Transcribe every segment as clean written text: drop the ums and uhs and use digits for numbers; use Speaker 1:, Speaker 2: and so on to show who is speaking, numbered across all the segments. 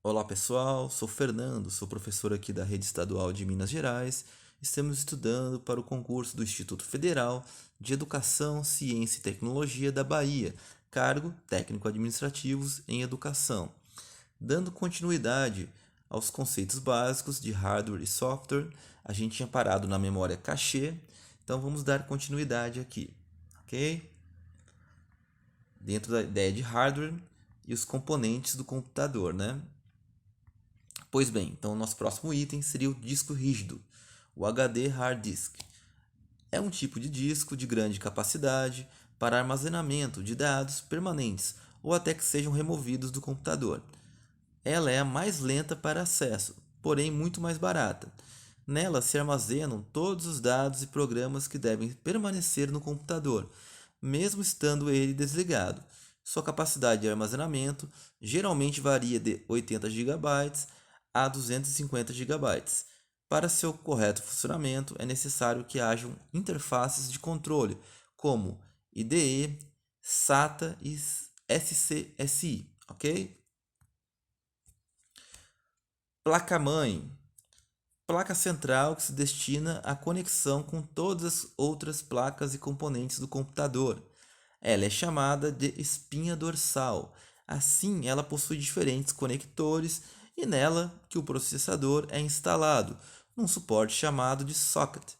Speaker 1: Olá pessoal, sou Fernando, sou professor aqui da Rede Estadual de Minas Gerais. Estamos estudando para o concurso do Instituto Federal de Educação, Ciência e Tecnologia da Bahia, cargo técnico administrativos em educação. Dando continuidade aos conceitos básicos de hardware e software, a gente tinha parado na memória cachê, então vamos dar continuidade aqui, ok? Dentro da ideia de hardware e os componentes do computador, né? Pois bem, então o nosso próximo item seria o disco rígido, o HD Hard Disk. É um tipo de disco de grande capacidade para armazenamento de dados permanentes ou até que sejam removidos do computador. Ela é a mais lenta para acesso, porém muito mais barata. Nela se armazenam todos os dados e programas que devem permanecer no computador, mesmo estando ele desligado. Sua capacidade de armazenamento geralmente varia de 80 GB a 250 GB. Para seu correto funcionamento, é necessário que hajam interfaces de controle, como IDE, SATA e SCSI, ok? Placa-mãe. Placa central que se destina à conexão com todas as outras placas e componentes do computador. Ela é chamada de espinha dorsal. Assim, ela possui diferentes conectores e nela que o processador é instalado, num suporte chamado de socket.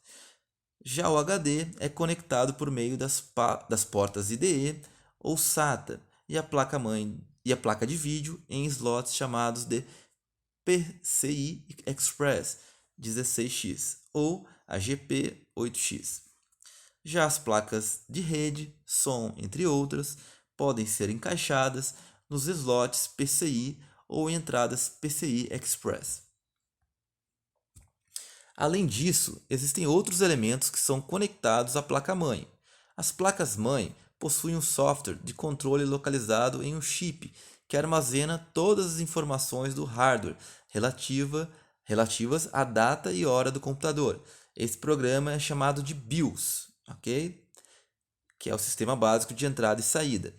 Speaker 1: Já o HD é conectado por meio das portas IDE ou SATA e a placa-mãe e a placa de vídeo em slots chamados de PCI Express 16X ou AGP 8X. Já as placas de rede, som, entre outras, podem ser encaixadas nos slots PCI ou em entradas PCI Express. Além disso, existem outros elementos que são conectados à placa-mãe. As placas-mãe possuem um software de controle localizado em um chip que armazena todas as informações do hardware relativas à data e hora do computador. Esse programa é chamado de BIOS, ok? Que é o sistema básico de entrada e saída.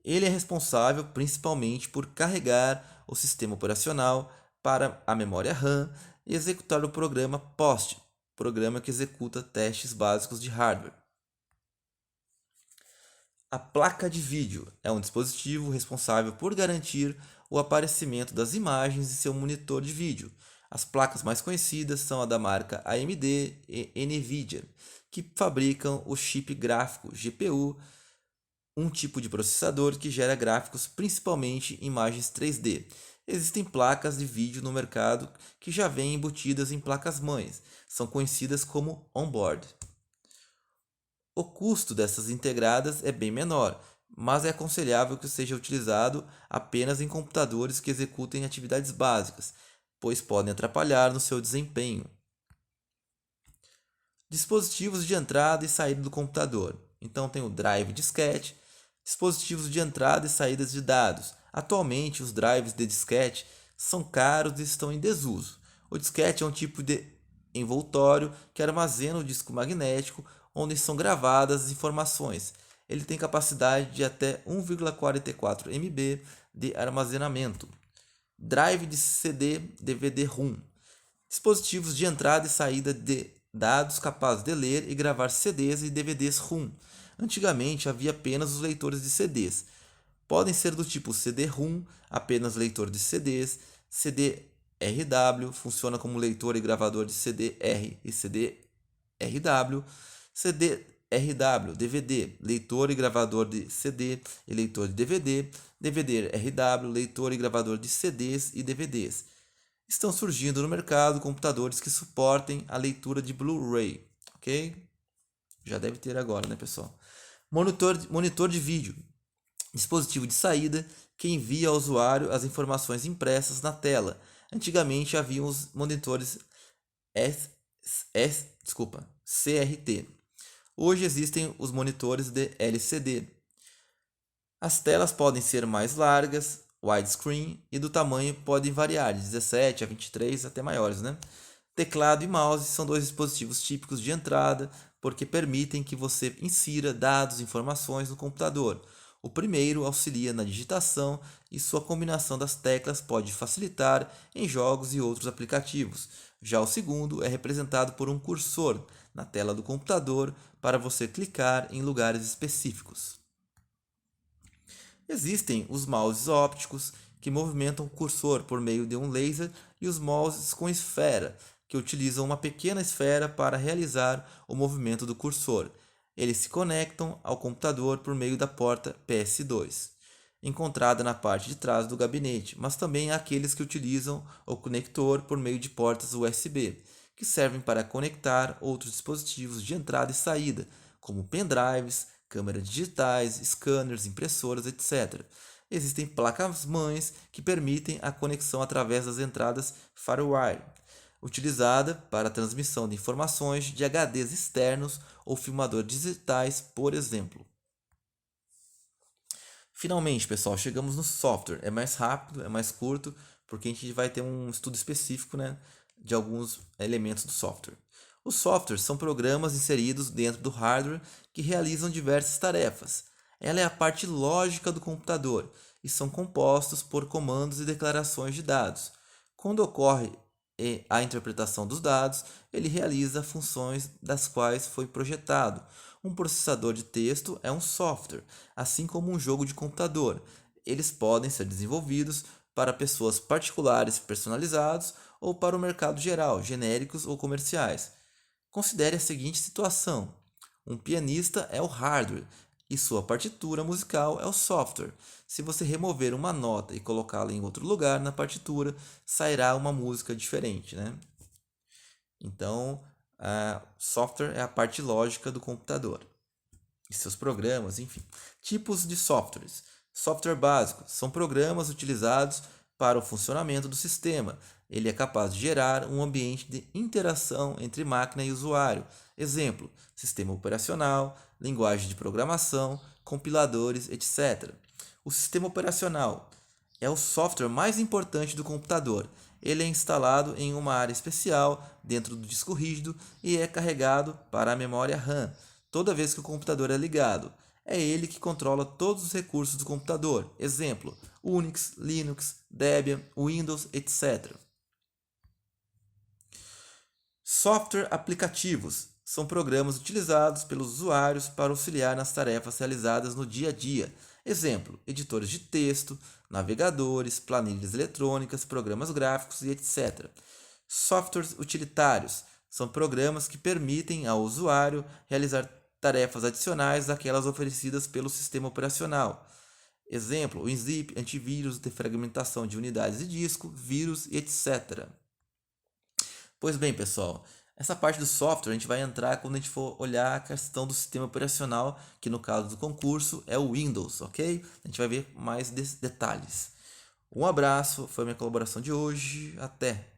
Speaker 1: Ele é responsável principalmente por carregar o sistema operacional para a memória RAM e executar o programa POST, programa que executa testes básicos de hardware. A placa de vídeo é um dispositivo responsável por garantir o aparecimento das imagens em seu monitor de vídeo. As placas mais conhecidas são a da marca AMD e Nvidia, que fabricam o chip gráfico GPU, um tipo de processador que gera gráficos principalmente imagens 3D. Existem placas de vídeo no mercado que já vêm embutidas em placas-mães, são conhecidas como onboard. O custo dessas integradas é bem menor, mas é aconselhável que seja utilizado apenas em computadores que executem atividades básicas, pois podem atrapalhar no seu desempenho. Dispositivos de entrada e saída do computador. Então tem o drive disquete, dispositivos de entrada e saídas de dados. Atualmente, os drives de disquete são caros e estão em desuso. O disquete é um tipo de envoltório que armazena o disco magnético onde são gravadas as informações. Ele tem capacidade de até 1,44 MB de armazenamento. Drive de CD DVD-ROM. Dispositivos de entrada e saída de dados capazes de ler e gravar CDs e DVDs ROM. Antigamente havia apenas os leitores de CDs. Podem ser do tipo CD-ROM, apenas leitor de CDs, CD-RW, funciona como leitor e gravador de CD-R e CD-RW, CD-RW, DVD, leitor e gravador de CD e leitor de DVD, DVD-RW, leitor e gravador de CDs e DVDs. Estão surgindo no mercado computadores que suportem a leitura de Blu-ray, ok? Já deve ter agora, né, pessoal? Monitor de vídeo, dispositivo de saída que envia ao usuário as informações impressas na tela. Antigamente haviam os monitores CRT. Hoje existem os monitores de LCD. As telas podem ser mais largas, widescreen, e do tamanho podem variar de 17 a 23 até maiores, né? Teclado e mouse são dois dispositivos típicos de entrada porque permitem que você insira dados e informações no computador. O primeiro auxilia na digitação e sua combinação das teclas pode facilitar em jogos e outros aplicativos. Já o segundo é representado por um cursor na tela do computador para você clicar em lugares específicos. Existem os mouses ópticos, que movimentam o cursor por meio de um laser, e os mouses com esfera, que utilizam uma pequena esfera para realizar o movimento do cursor. Eles se conectam ao computador por meio da porta PS2, encontrada na parte de trás do gabinete, mas também há aqueles que utilizam o conector por meio de portas USB, que servem para conectar outros dispositivos de entrada e saída, como pendrives, câmeras digitais, scanners, impressoras, etc. Existem placas-mães que permitem a conexão através das entradas FireWire, utilizada para a transmissão de informações de HDs externos ou filmadores digitais, por exemplo. Finalmente, pessoal, chegamos no software. É mais rápido, é mais curto, porque a gente vai ter um estudo específico, né, de alguns elementos do software. Os softwares são programas inseridos dentro do hardware que realizam diversas tarefas. Ela é a parte lógica do computador e são compostos por comandos e declarações de dados. Quando ocorre a interpretação dos dados, ele realiza funções das quais foi projetado. Um processador de texto é um software, assim como um jogo de computador. Eles podem ser desenvolvidos para pessoas particulares personalizados ou para o mercado geral, genéricos ou comerciais. Considere a seguinte situação: um pianista é o hardware e sua partitura musical é o software. Se você remover uma nota e colocá-la em outro lugar na partitura, sairá uma música diferente, né? Então, software é a parte lógica do computador e seus programas, enfim. Tipos de softwares. Software básico são programas utilizados para o funcionamento do sistema. Ele é capaz de gerar um ambiente de interação entre máquina e usuário. Exemplo: sistema operacional, linguagem de programação, compiladores, etc. O sistema operacional é o software mais importante do computador. Ele é instalado em uma área especial dentro do disco rígido e é carregado para a memória RAM toda vez que o computador é ligado. É ele que controla todos os recursos do computador. Exemplo: Unix, Linux, Debian, Windows, etc. Software aplicativos são programas utilizados pelos usuários para auxiliar nas tarefas realizadas no dia a dia. Exemplo: editores de texto, navegadores, planilhas eletrônicas, programas gráficos e etc. Softwares utilitários são programas que permitem ao usuário realizar tarefas adicionais àquelas oferecidas pelo sistema operacional. Exemplo: WinZip, antivírus, defragmentação de unidades de disco, vírus e etc. Pois bem, pessoal, essa parte do software a gente vai entrar quando a gente for olhar a questão do sistema operacional, que no caso do concurso é o Windows, ok? A gente vai ver mais detalhes. Um abraço, foi a minha colaboração de hoje, até!